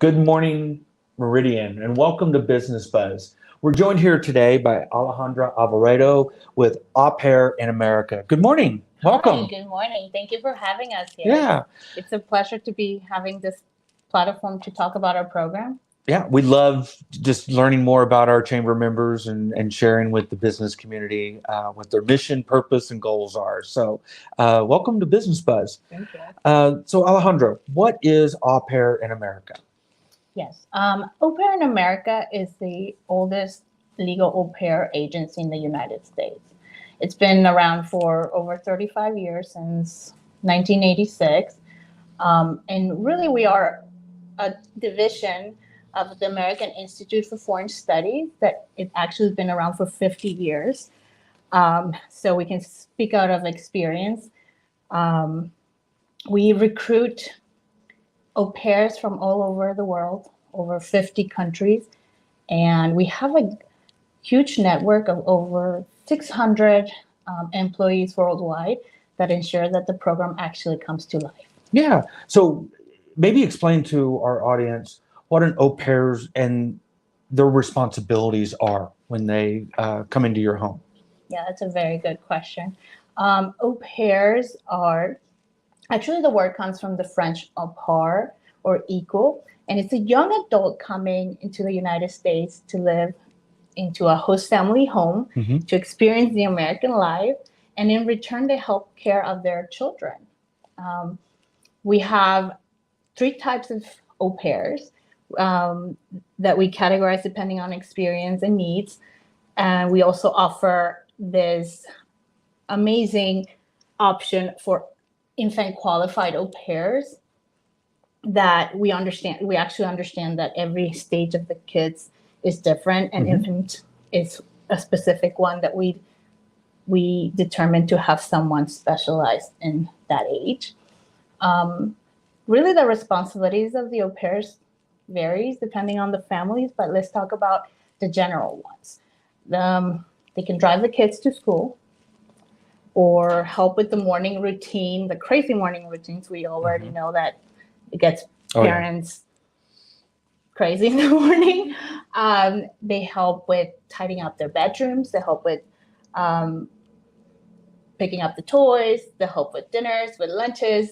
Good morning, Meridian, and welcome to Business Buzz. We're joined here today by Alejandra Alvarado with Au Pair in America. Good morning. Hi, Welcome. good morning. Thank you for having us here. Yeah. It's a pleasure to be having this platform to talk about our program. Yeah, we love just learning more about our chamber members and sharing with the business community what their mission, purpose, and goals are. So, welcome to Business Buzz. Thank you. So, Alejandra, what is Au Pair in America? Yes. Au Pair in America is the oldest legal au pair agency in the United States. It's been around for over 35 years, since 1986. And really, we are a division of the American Institute for Foreign Studies that it actually has been around for 50 years. So we can speak out of experience. We recruit au pairs from all over the world, over 50 countries. And we have a huge network of over 600 employees worldwide that ensure that the program actually comes to life. Yeah. So maybe explain to our audience what an au pairs and their responsibilities are when they come into your home. Yeah, that's a very good question. Au pairs are actually, the word comes from the French au pair or equal, and it's a young adult coming into the United States to live into a host family home to experience the American life, and in return, they help care of their children. We have three types of au pairs that we categorize depending on experience and needs. And we also offer this amazing option for infant qualified au pairs that we actually understand that every stage of the kids is different, and infant is a specific one that we determined to have someone specialized in that age. Really, the responsibilities of the au pairs varies depending on the families, but let's talk about the general ones. They can drive the kids to school or help with the morning routine, the crazy morning routines. We already know that it gets parents crazy in the morning. They help with tidying up their bedrooms. They help with picking up the toys. They help with dinners, with lunches,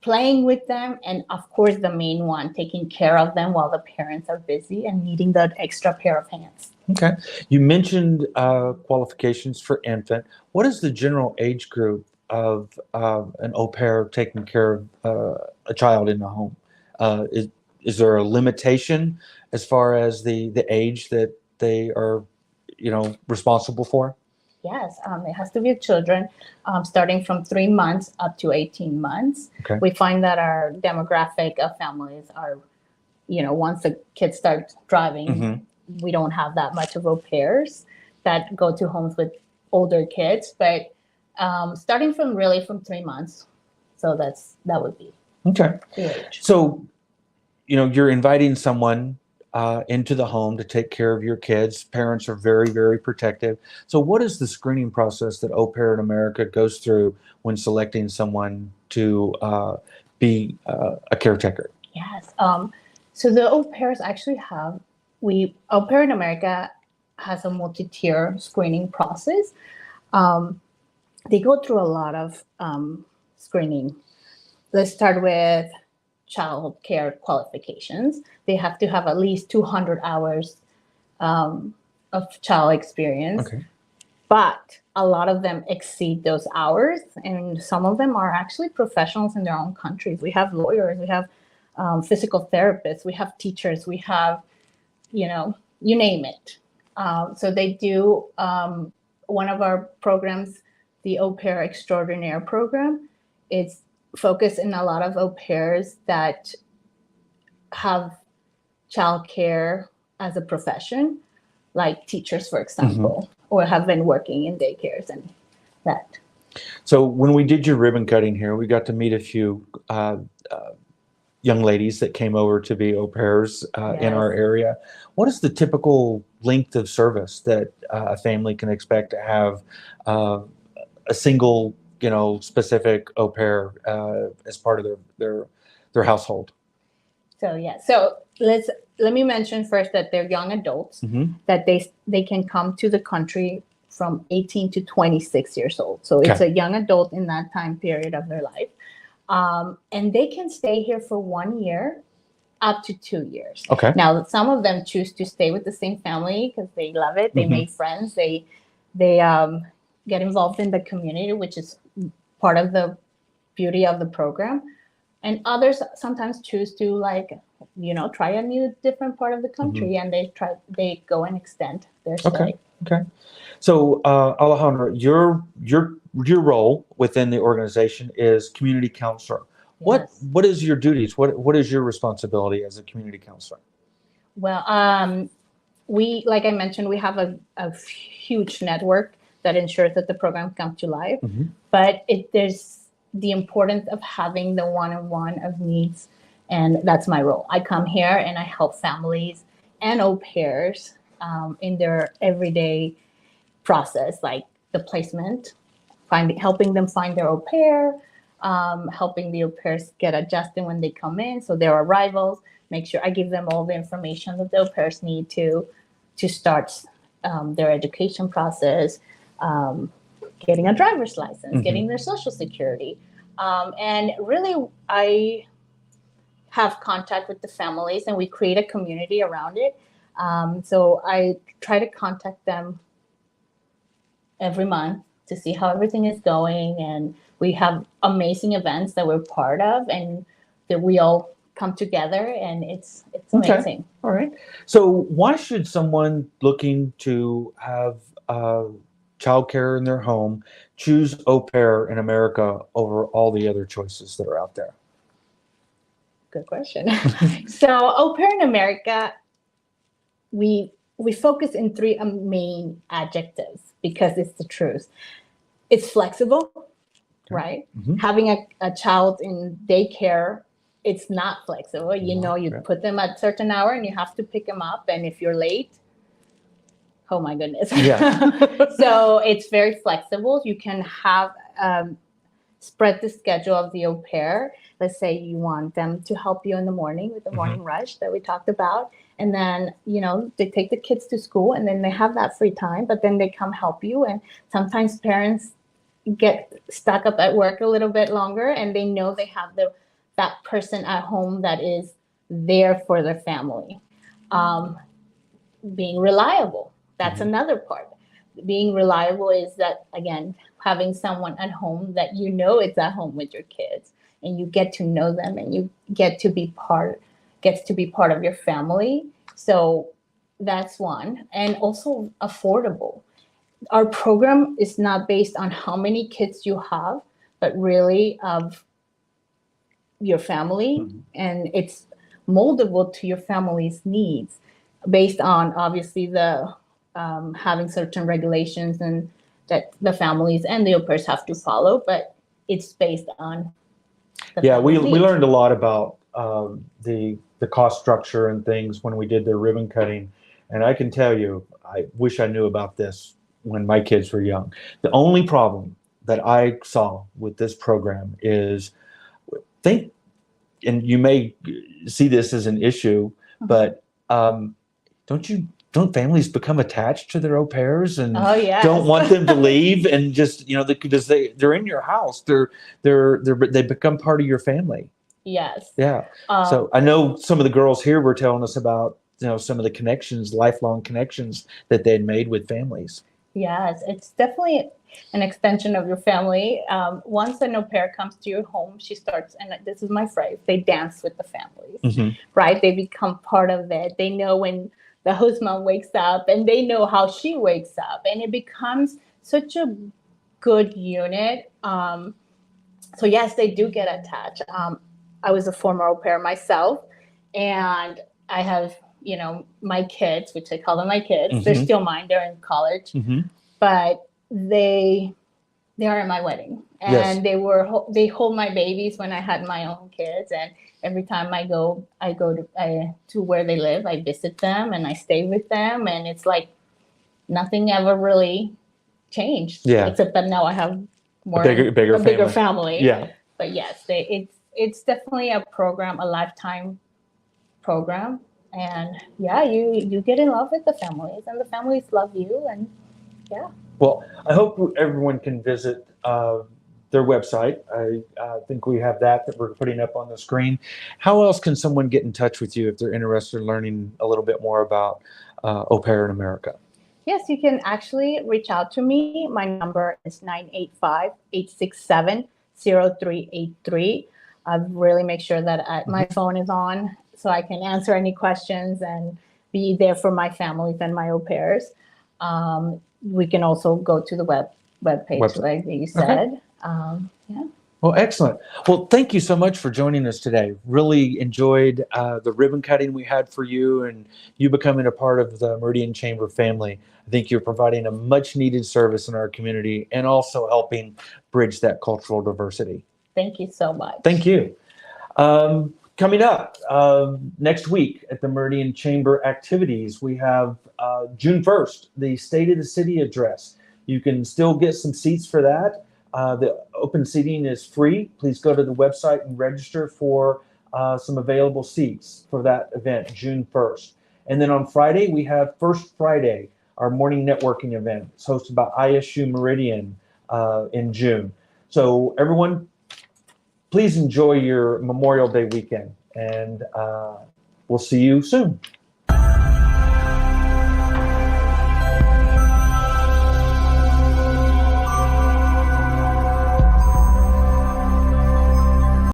playing with them, and of course the main one, taking care of them while the parents are busy and needing that extra pair of hands. Okay. You mentioned qualifications for infant. What is the general age group of an au pair taking care of a child in the home? Is there a limitation as far as the age that they are, responsible for? Yes, it has to be children starting from 3 months up to 18 months. Okay. We find that our demographic of families are, once the kids start driving, we don't have that much of au pairs that go to homes with older kids, but starting from 3 months. So that would be Okay. the age. So, you're inviting someone into the home to take care of your kids. Parents are very, very protective. So what is the screening process that Au Pair in America goes through when selecting someone to be a caretaker? Yes. So the au pairs actually Au Pair in America has a multi-tier screening process. They go through a lot of screening. Let's start with child care qualifications. They have to have at least 200 hours of child experience. Okay. But a lot of them exceed those hours, and some of them are actually professionals in their own countries. We have lawyers, we have physical therapists, we have teachers, we have, you name it. So they do one of our programs, the Au Pair Extraordinaire program. It's focused in a lot of au pairs that have childcare as a profession, like teachers, for example, or have been working in daycares and that. So when we did your ribbon cutting here, we got to meet a few young ladies that came over to be au pairs in our area. What is the typical length of service that a family can expect to have a single, specific au pair as part of their household? So yeah, so let me mention first that they're young adults, Mhm. that they can come to the country from 18 to 26 years old. So it's Okay. a young adult in that time period of their life. And they can stay here for 1 year up to 2 years. Okay. Now, some of them choose to stay with the same family because they love it. They Mhm. made friends. They get involved in the community, which is part of the beauty of the program. And others sometimes choose to try a new different part of the country, and they go and extend their stay. Okay. Okay. So, Alejandra, your role within the organization is community counselor. Yes. What is your duties? What is your responsibility as a community counselor? Well, like I mentioned, we have a huge network that ensures that the program comes to life. Mhm. But there's the importance of having the one-on-one of needs, and that's my role. I come here and I help families and au pairs in their everyday process, like the placement, helping them find their au pair, helping the au pairs get adjusted when they come in, so their arrivals. Make sure I give them all the information that the au pairs need to start their education process, getting a driver's license, Mhm. getting their social security. And really, I have contact with the families and we create a community around it. So I try to contact them every month to see how everything is going. And we have amazing events that we're part of and that we all come together, and it's Okay. amazing. All right. So, why should someone looking to have childcare in their home choose au pair in America over all the other choices that are out there? Good question. So au pair in America, we focus in three main adjectives because it's the truth. It's flexible, right? Mhm. Having a child in daycare, it's not flexible. You Yeah. put them at a certain hour and you have to pick them up. And if you're late, oh my goodness. Yeah. So it's very flexible. You can have spread the schedule of the au pair. Let's say you want them to help you in the morning with the morning rush that we talked about. And then, they take the kids to school and then they have that free time, but then they come help you. And sometimes parents get stuck up at work a little bit longer and they know they have that person at home that is there for their family. Being reliable, that's another part. Being reliable is that, again, having someone at home that it's at home with your kids and you get to know them and you gets to be part of your family. So that's one. And also affordable. Our program is not based on how many kids you have, but really of your family, and it's moldable to your family's needs based on obviously the having certain regulations and that the families and the au pairs have to follow, but it's based on the Yeah, we family's needs. learned a lot about the cost structure and things when we did the ribbon cutting, and I can tell you, I wish I knew about this when my kids were young. The only problem that I saw with this program is think, and you may see this as an issue, but don't families become attached to their au pairs and Oh, yes. don't want them to leave and just because they're in your house, they become part of your family. Yes. Yeah. So I know some of the girls here were telling us about some of the connections, lifelong connections that they'd made with families. Yes, it's definitely an extension of your family. Once an au pair comes to your home, she starts, and this is my phrase, they dance with the families, right? They become part of it. They know when the host mom wakes up and they know how she wakes up, and it becomes such a good unit. So yes, they do get attached. I was a former au pair myself, and I have, my kids, which I call them my kids. They're still mine. They're in college, but they are at my wedding, and they hold my babies when I had my own kids. And every time I go to where they live, I visit them and I stay with them, and it's like nothing ever really changed. Yeah. Except that now I have more a bigger family. Yeah. But yes, it's definitely a program, a lifetime program. And yeah, you get in love with the families, and the families love you. And yeah. Well, I hope everyone can visit their website. I think we have that we're putting up on the screen. How else can someone get in touch with you if they're interested in learning a little bit more about au pair in America? Yes, you can actually reach out to me. My number is 985-867-0383. I really make sure that my phone is on so I can answer any questions and be there for my families and my au pairs. We can also go to the webpage, like you said. Okay. Yeah. Well, excellent. Well, thank you so much for joining us today. Really enjoyed the ribbon cutting we had for you and you becoming a part of the Meridian Chamber family. I think you're providing a much needed service in our community and also helping bridge that cultural diversity. Thank you so much. Thank you. Coming up next week at the Meridian Chamber activities, we have June 1st, the State of the City address. You can still get some seats for that. The open seating is free. Please go to the website and register for some available seats for that event, June 1st. And then on Friday, we have First Friday, our morning networking event. It's hosted by ISU Meridian in June. So everyone, please enjoy your Memorial Day weekend, and we'll see you soon.